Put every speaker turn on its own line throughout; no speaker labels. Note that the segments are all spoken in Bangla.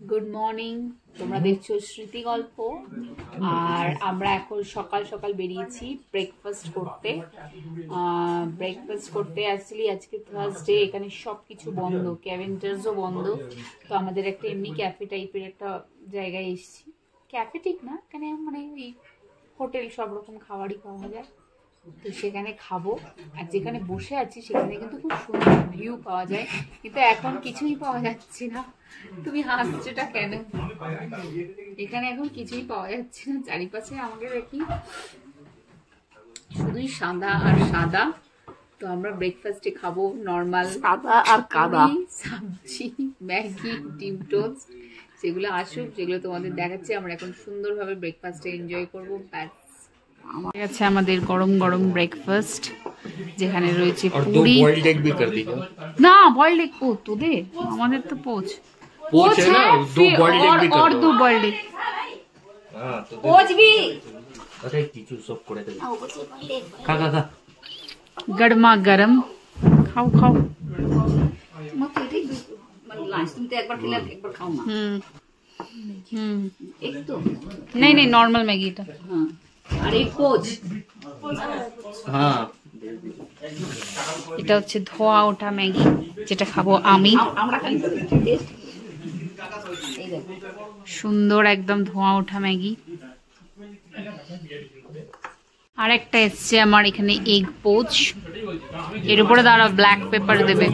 গুড মর্নিং, তোমরা দেখছো স্মৃতি গল্প। আর আমরা এখন সকাল সকাল বেরিয়েছি ব্রেকফাস্ট করতে। অ্যাকচুয়ালি আজকে থার্সডে, এখানে সব কিছু বন্ধ, ক্যাভেন্টার্সও বন্ধ। তো আমাদের একটা এমনি ক্যাফে টাইপের একটা জায়গায় এসেছি। ক্যাফে ঠিক না, এখানে মানে এই হোটেল, সব রকম খাবারই পাওয়া যায়। তো সেখানে খাবো। আর যেখানে বসে আছি সেখানে কিন্তু খুব সুন্দর ভিউ পাওয়া যায়, কিন্তু এখন কিছুই পাওয়া যাচ্ছে না। তুমি হাসছোটা কেন? এখানে এখন কিছুই পাওয়া যাচ্ছে না, চারিপাশে আমাকে দেখি শুধুই সাদা আর সাদা। তো আমরা ব্রেকফাস্টে খাবো নর্মাল সাদা আর কাদা, সবজি, ম্যাগি, ডিম টোস্ট। সেগুলো আসুক, সেগুলো তোমাদের দেখাচ্ছি। আমরা এখন সুন্দরভাবে ব্রেকফাস্টে এনজয় করবো। ব্যাস, আমার কাছে আমাদের গরম গরম ব্রেকফাস্ট, যেখানে রয়েছে পুরি। না বয়েলড এগ ও তোদের, আমাদের তো পোচ গরমা গরম। খাও খাও। नहीं नहीं नॉर्मल मैगी था। हाँ अरे कोच हाँ এটা হচ্ছে ধোয়া ওঠা ম্যাগি, যেটা খাবো আমি। সুন্দর একদম ধোয়া ওঠা ম্যাগি। আর একটা এসছে আমার এখানে এগ পোচ, এর উপরে তারা ব্ল্যাক পেপার দেবে।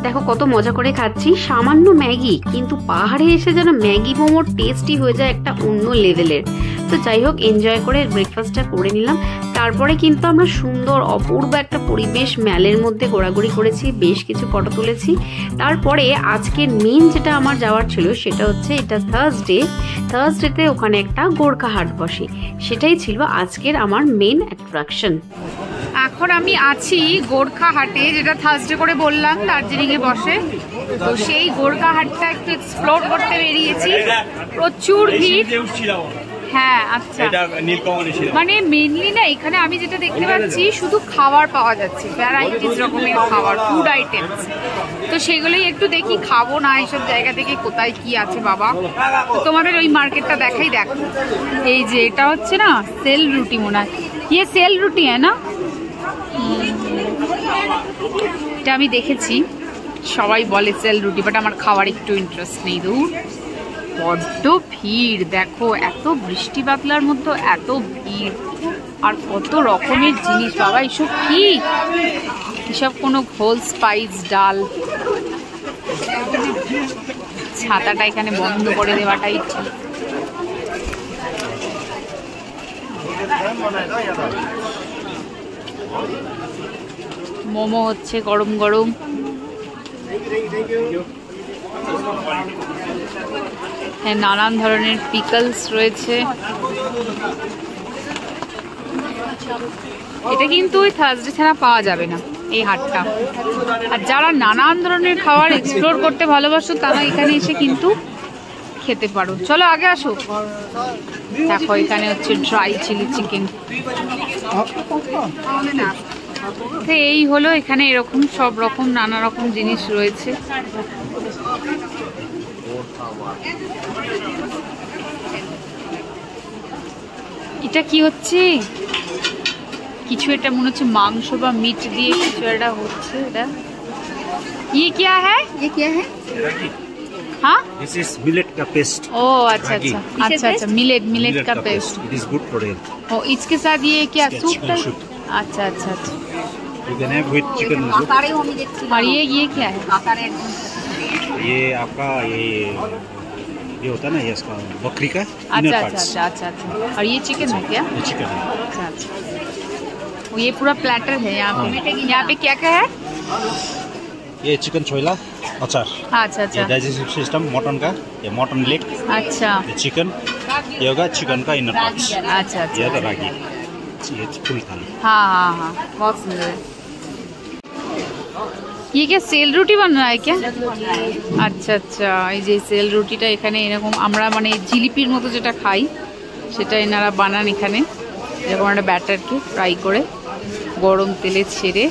দেখো কত মজা করে খাচ্ছি, সামান্য ম্যাগি, কিন্তু পাহাড়ে এসে যেন ম্যাগি মোমোর টেস্টই হয়ে যায় একটা অন্য লেভেলের। তো যাই হোক, এনজয় করে ব্রেকফাস্টটা করে নিলাম। তারপরে কিন্তু আমরা সুন্দর অপূর্ব একটা পরিবেশ ম্যালের মধ্যে ঘোরাঘুরি করেছি, বেশ কিছু ফটো তুলেছি। তারপরে আজকের মেন যেটা আমার যাওয়ার ছিল সেটা হচ্ছে, এটা থার্সডেতে ওখানে একটা গোর্খা হাট বসে, সেটাই ছিল আজকের আমার মেন অ্যাট্রাকশন।
এখন আমি আছি গোর্খা হাটে, যেটা থার্সডে করে বললাম দার্জিলিং এ বসে। তো সেই গোর্খা হাটটা একটু এক্সপ্লোর করতে বেরিয়েছি। প্রচুর ভিড়। হ্যাঁ আচ্ছা, মানে মেনলি না, এখানে আমি যেটা দেখতে পাচ্ছি শুধু খাবার পাওয়া যাচ্ছে, ভ্যারাইটিস রকমের খাবার, ফুড আইটেমস। তো সেগুলোই একটু দেখি, খাবো না এইসব জায়গা থেকে কোথায় কি আছে বাবা। তো তোমাদের ওই মার্কেটটা দেখাই। দেখো এই যে এটা হচ্ছে না সেল রুটি, মনে হয় ইয়ে সেল রুটি হ্যাঁ না, এটা আমি দেখেছি, সবাই বলে সেল রুটি, বাট আমার খাওয়ার একটু ইন্টারেস্ট নেই। দূর বড্ড ভিড়, দেখো এত বৃষ্টি বাদলার মধ্যে এত ভিড়, আর কত রকমের জিনিস বাবা। এসব কি, এসব কোনো হোল স্পাইস ডাল। ছাতাটা এখানে বন্ধ করে দেওয়াটাই ঠিক। মোমো হচ্ছে গরম গরম। হ্যাঁ, নানান ধরনের পিকলস রয়েছে। এটা কিন্তু ওই থার্সডে ছাড়া পাওয়া যাবে না এই হাটটা। আর যারা নানান ধরনের খাবার এক্সপ্লোর করতে ভালোবাসো তারা এখানে এসে কিন্তু খেতে পারো। চলো আগে আসো। দেখো এখানে হচ্ছে ড্রাই চিলি চিকেন। তো এই হলো, এখানে এরকম সব রকম নানা রকম জিনিস রয়েছে। এটা কি হচ্ছে, কিছু এটা মনে হচ্ছে মাংস বা মিট দিয়ে কিছু একটা হচ্ছে। এটা ये क्या है? हाँ,
This is millet का पेस्ट।
ओ अच्छा अच्छा अच्छा अच्छा, मिलेट का paste.
It is good for health।
ओ इसके साथ ये क्या सूप टाइप? अच्छा अच्छा अच्छा।
You can have with chicken soup।
और ये क्या है?
ये आपका ये होता है ना, ये इसका बकरी का।
अच्छा अच्छा अच्छा अच्छा अच्छा। और ये चिकन है क्या?
ये चिकन है।
अच्छा अच्छा। ये पूरा प्लेटर है यहाँ पे। यहाँ पे क्या क्या है?
ये चिकन छोला अचार।
अच्छा अच्छा।
ये डाइजेस्टिव सिस्टम मटन का, ये मटन लेग।
अच्छा।
ये चिकन, ये होगा चिकन का इनर पार्ट्स।
अच्छा अच्छा।
ये होगा रागी, ये फुल थाली।
हाँ हाँ हाँ, बहुत सुंदर है। ये क्या सेल रोटी बन रहा है क्या? अच्छा अच्छा, এই যে সেল রুটিটা এখানে এরকম আমরা মানে জিলিপির মতো যেটা খাই সেটা এনারা বানান এখানে এরকম একটা ব্যাটারকে ফ্রাই করে গরম তেলে ছেড়ে।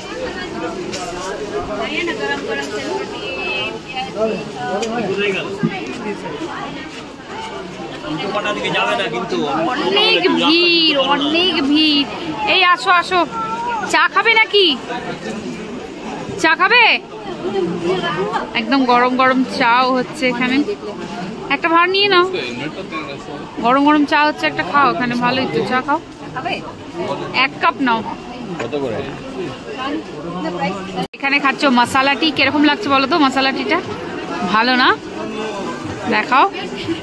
অনেক ভিড় অনেক ভিড়। এই আসো আসো, চা খাবে নাকি? চা খাবে? একদম গরম গরম চাও হচ্ছে এখানে, একটা ভার নিয়ে নাও। গরম গরম চা হচ্ছে, একটা খাও এখানে, ভালোই তো। চা খাও, এক কাপ নাও। এখানে খাচ্ছ মশালা টি, কিরকম লাগছে বলো তো? মশালা টিটা ভালো না? দেখাও,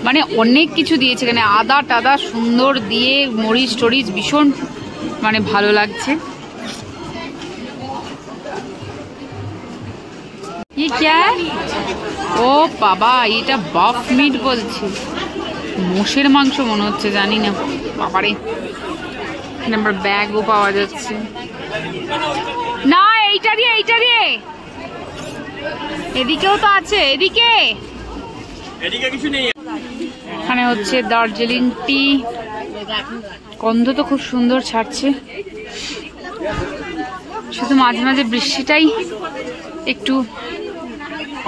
মানে অনেক কিছু দিয়েছে এখানে, আদা টাদা সুন্দর দিয়ে, মরিচ টরিচ ভীষণ মানে ভালো লাগছে। ये क्या है? ও বাবা, এটা বাফ মিট বলছে, মোষের মাংস মনে হচ্ছে, জানি না। বাবারে, এখানে আমার ব্যাগও পাওয়া যাচ্ছে না। এইটা দিয়ে, এইটা দিয়ে, এদিকেও তো আছে, এদিকে কিছু নেই। এখানে হচ্ছে দার্জিলিং টি, গন্ধ তো খুব সুন্দর ছাড়ছে, শুধু মাঝে মাঝে বৃষ্টিটাই একটু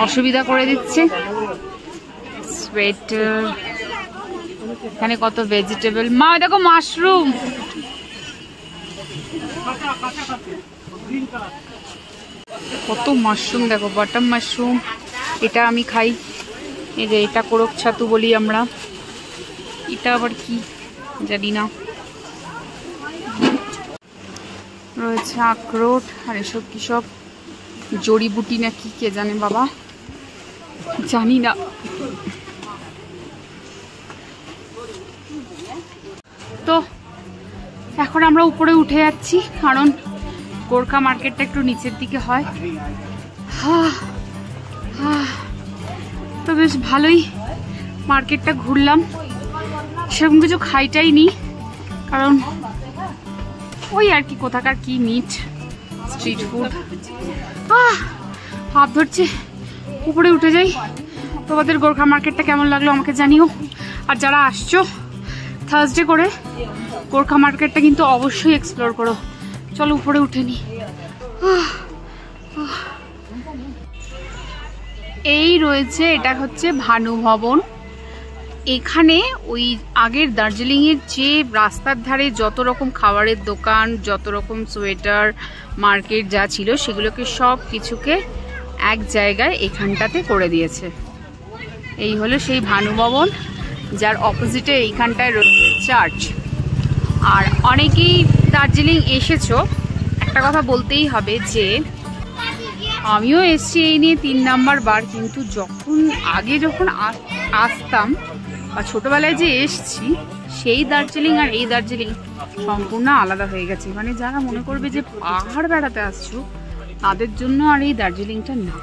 অসুবিধা করে দিচ্ছে। সোয়েটার, এখানে কত ভেজিটেবল। মা দেখো মাশরুম, কত মাশরুম দেখো, বাটার মাশরুম, এটা আমি খাই। এই যে এটা কোরক ছাতু বলি আমরা, এটা আবার কি জানি না। রয়েছে আখরোট, আর এসব কি সব জড়িবুটি না কি, কে জানে বাবা, জানি না। তো এখন আমরা উপরে উঠে যাচ্ছি, কারণ গোর্খা মার্কেটটা একটু নিচের দিকে হয়। তো বেশ ভালোই মার্কেটটা ঘুরলাম, সেরকম কিছু খাইটাই নি, কারণ ওই আর কি কোথাকার কি মিট, স্ট্রিট ফুড। হাত ধরছে, উপরে উঠে যাই। তোমাদের গোর্খা মার্কেটটা কেমন লাগলো আমাকে জানিও, আর যারা আসছো থার্সডে করে গোর্খা মার্কেটটা কিন্তু অবশ্যই এক্সপ্লোর করো। চলো উপরে উঠে নি। এই রয়েছে, এটা হচ্ছে ভানু ভবন। এখানে ওই আগের দার্জিলিংয়ের যে রাস্তার ধারে যত রকম খাবারের দোকান, যত রকম সোয়েটার মার্কেট যা ছিল, সেগুলোকে সব কিছুকে এক জায়গায় এখানটাতে করে দিয়েছে। এই হলো সেই ভানু ভবন, যার অপোজিটে এইখানটায় রয়েছে চার্চ। আর অনেকেই দার্জিলিং এসেছো, একটা কথা বলতেই হবে যে আমিও এসছি এই নিয়ে 3 নাম্বার বার, কিন্তু আগে যখন আসতাম বা ছোটবেলায় যে এসছি, সেই দার্জিলিং আর এই দার্জিলিং সম্পূর্ণ আলাদা হয়ে গেছে। মানে যারা মনে করবে যে পাহাড় বেড়াতে আসছো, তাদের জন্য আর এই দার্জিলিংটা না,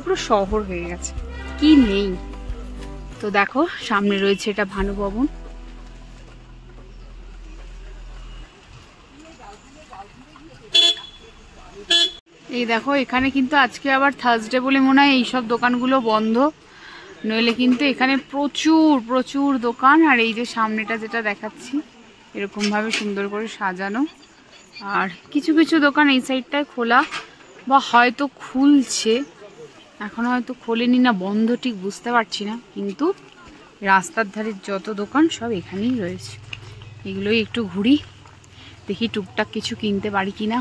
পুরো শহর হয়ে গেছে, কি নেই। তো দেখো সামনে রয়েছে এটা ভানু ভবন। এই দেখো, এখানে কিন্তু আজকে আবার থার্সডে বলে মনে হয় এইসব দোকানগুলো বন্ধ, নইলে কিন্তু এখানে প্রচুর প্রচুর দোকান। আর এই যে সামনেটা যেটা দেখাচ্ছি, এরকম ভাবে সুন্দর করে সাজানো। আর কিছু কিছু দোকান এই সাইডটায় খোলা, বা হয়তো খুলছে, এখন হয়তো খোলেনি না বন্ধ, ঠিক বুঝতে পারছি না। কিন্তু রাস্তার ধারে যত দোকান সব এখানেই রয়েছে। এগুলোই একটু ঘুরি, দেখি টুকটাক কিছু কিনতে পারি কিনা।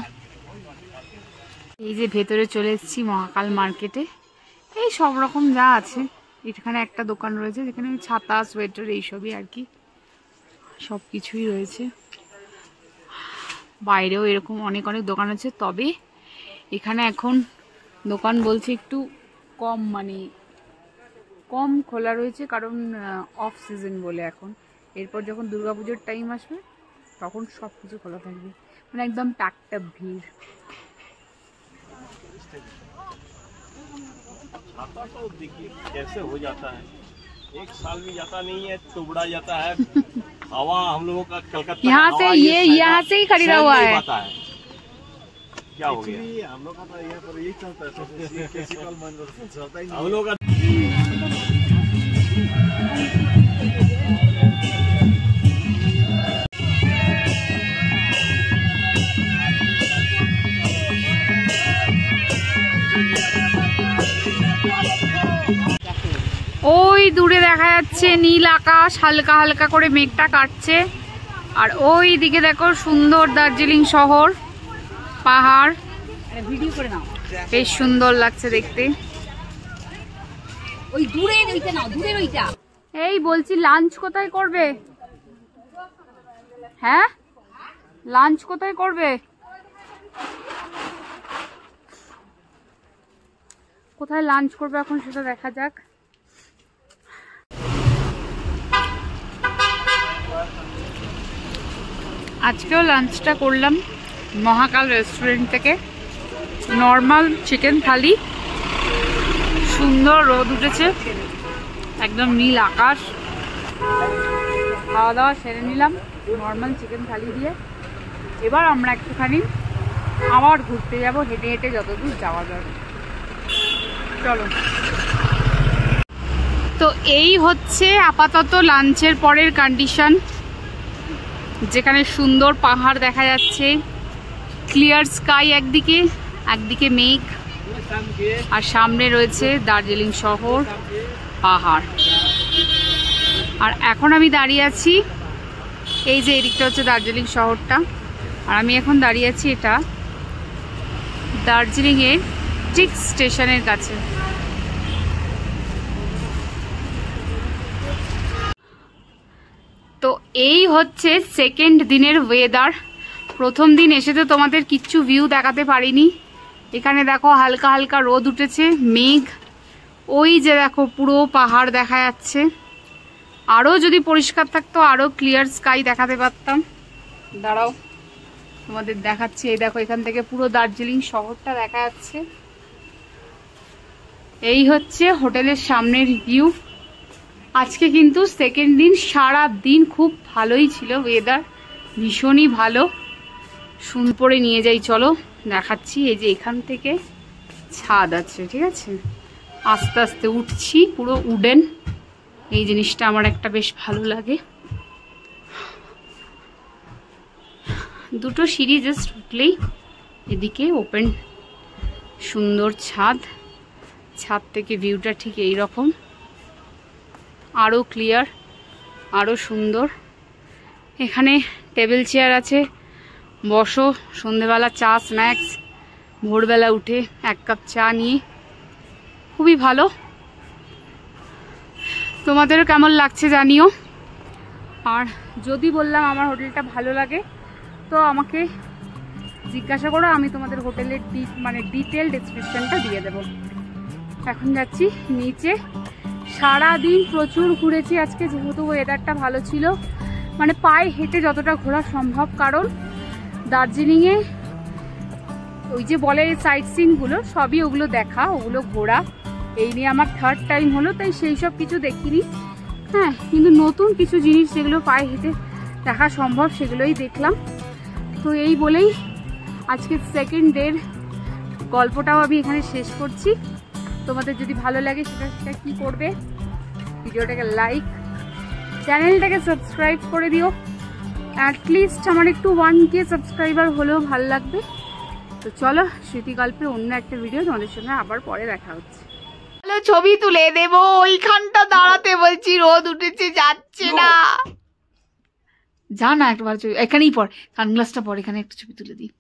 এই যে ভেতরে চলে এসেছি মহাকাল মার্কেটে, এই সব রকম যা আছে। এখানে একটা দোকান রয়েছে যেখানে ছাতা, সোয়েটার এইসবই আর কি, সব কিছুই রয়েছে। বাইরেও এরকম অনেক অনেক দোকান আছে, তবে এখানে এখন দোকান বলছে একটু কম, মানে কম খোলা রয়েছে, কারণ অফ সিজন বলে। এখন এরপর যখন দুর্গাপুজোর টাইম আসবে তখন সব কিছু খোলা থাকবে, মানে একদম টাকটাপ ভিড়।
छाता तो देखिए कैसे हो जाता है, 1 साल भी जाता नहीं है, टुबड़ा जाता है। हवा हम लोगों का कलकत्ता
यहाँ से, ये यहाँ से ही खरीदा हुआ है।
क्या हो गया?
हम लोग का तो यहाँ पर यही चलता है, किसी कल मन चलता ही
हम लोग का
ওই দূরে দেখা যাচ্ছে নীল আকাশ, হালকা হালকা করে মেঘটা কাটছে। আর ওই দিকে দেখো সুন্দর দার্জিলিং শহর, পাহাড়, ভিডিও করে নাও, বেশ সুন্দর লাগছে দেখতে। ওই দূরে ওইটা নাও, দূরে ওইটা। এই বলছি লাঞ্চ কোথায় করবে? হ্যাঁ, লাঞ্চ কোথায় করবে? কোথায় লাঞ্চ করবে এখন সেটা দেখা যাক। আজকেও লাঞ্চটা করলাম মহাকাল রেস্টুরেন্ট থেকে। নর্মাল চিকেন থালি, সুন্দর রোদ উঠেছে, একদম নীল আকাশ। খাওয়া দাওয়া সেরে নিলাম নর্মাল চিকেন থালি দিয়ে। এবার আমরা একটুখানি আবার ঘুরতে যাব, হেঁটে হেঁটে যতদূর যাওয়া যাবে। চলো। তো এই হচ্ছে আপাতত লাঞ্চের পরের কন্ডিশন, যেখানে সুন্দর পাহাড় দেখা যাচ্ছে, ক্লিয়ার স্কাই একদিকে, একদিকে মেঘ, আর সামনে রয়েছে দার্জিলিং শহর, পাহাড়। আর এখন আমি দাঁড়িয়ে আছি, এই যে এদিকটা হচ্ছে দার্জিলিং শহরটা, আর আমি এখন দাঁড়িয়ে আছি এটা দার্জিলিংয়ের ঠিক স্টেশনের কাছে। তো এই হচ্ছে সেকেন্ড দিনের ওয়েদার। প্রথম দিন এসে তো তোমাদের কিচ্ছু ভিউ দেখাতে পারিনি। এখানে দেখো হালকা হালকা রোদ উঠেছে, মেঘ, ওই যে দেখো পুরো পাহাড় দেখা যাচ্ছে। আরও যদি পরিষ্কার থাকতো আরও ক্লিয়ার স্কাই দেখাতে পারতাম। দাঁড়াও তোমাদের দেখাচ্ছি। এই দেখো এখান থেকে পুরো দার্জিলিং শহরটা দেখা যাচ্ছে। এই হচ্ছে হোটেলের সামনের ভিউ। আজকে কিন্তু সেকেন্ড দিন, সারা দিন খুব ভালোই ছিল ওয়েদার, ভীষণই ভালো। সুন্দর নিয়ে যাই, চলো দেখাচ্ছি। এই যে এখান থেকে ছাদ আছে, ঠিক আছে, আস্তে আস্তে উঠছি, পুরো উডেন। এই জিনিসটা আমার একটা বেশ ভালো লাগে। দুটো সিঁড়ি জাস্ট উঠলেই এদিকে ওপেন সুন্দর ছাদ। ছাদ থেকে ভিউটা ঠিক এই রকম, আরও ক্লিয়ার, আরও সুন্দর। এখানে টেবিল চেয়ার আছে, বসো, সন্ধেবেলা চা, স্ন্যাক্স, ভোরবেলা উঠে এক কাপ চা নিয়ে, খুবই ভালো। তোমাদেরও কেমন লাগছে জানিও। আর যদি বললাম আমার হোটেলটা ভালো লাগে তো আমাকে জিজ্ঞাসা করো, আমি তোমাদের হোটেলের ডিটেল ডেসক্রিপশনটা দিয়ে দেব। এখন যাচ্ছি নিচে। সারাদিন প্রচুর ঘুরেছি আজকে, যেহেতু ওয়েদারটা ভালো ছিল, মানে পায়ে হেঁটে যতটা ঘোরা সম্ভব। কারণ দার্জিলিংয়ে ওই যে বলে সাইট সিনগুলো সবই ওগুলো দেখা, ওগুলো ঘোরা। এই নিয়ে আমার থার্ড টাইম হলো, তাই সেই সব কিছু দেখিনি। হ্যাঁ, কিন্তু নতুন কিছু জিনিস যেগুলো পায়ে হেঁটে দেখা সম্ভব সেগুলোই দেখলাম। তো এই বলেই আজকে সেকেন্ড ডের গল্পটাও আমি এখানে শেষ করছি। তোমাদের যদি ভালো লাগে সেটা কি করবে, ভিডিওটাকে লাইক, চ্যানেলটাকে সাবস্ক্রাইব করে দিও। অ্যাটলিস্ট আমার একটু 1K সাবস্ক্রাইবার হলেও ভালো লাগবে। তো চলো, স্মৃতিগল্পের অন্য একটা ভিডিও তোমাদের সঙ্গে আবার পরে দেখা হচ্ছে। ছবি তুলে দেবো, ওইখানটা দাঁড়াতে বলছি, রোদ উঠেছে, যাচ্ছে না। যা না একবার ছবি, এখানেই পর, সানগ্লাসটা পর, এখানে একটা ছবি তুলে দিই।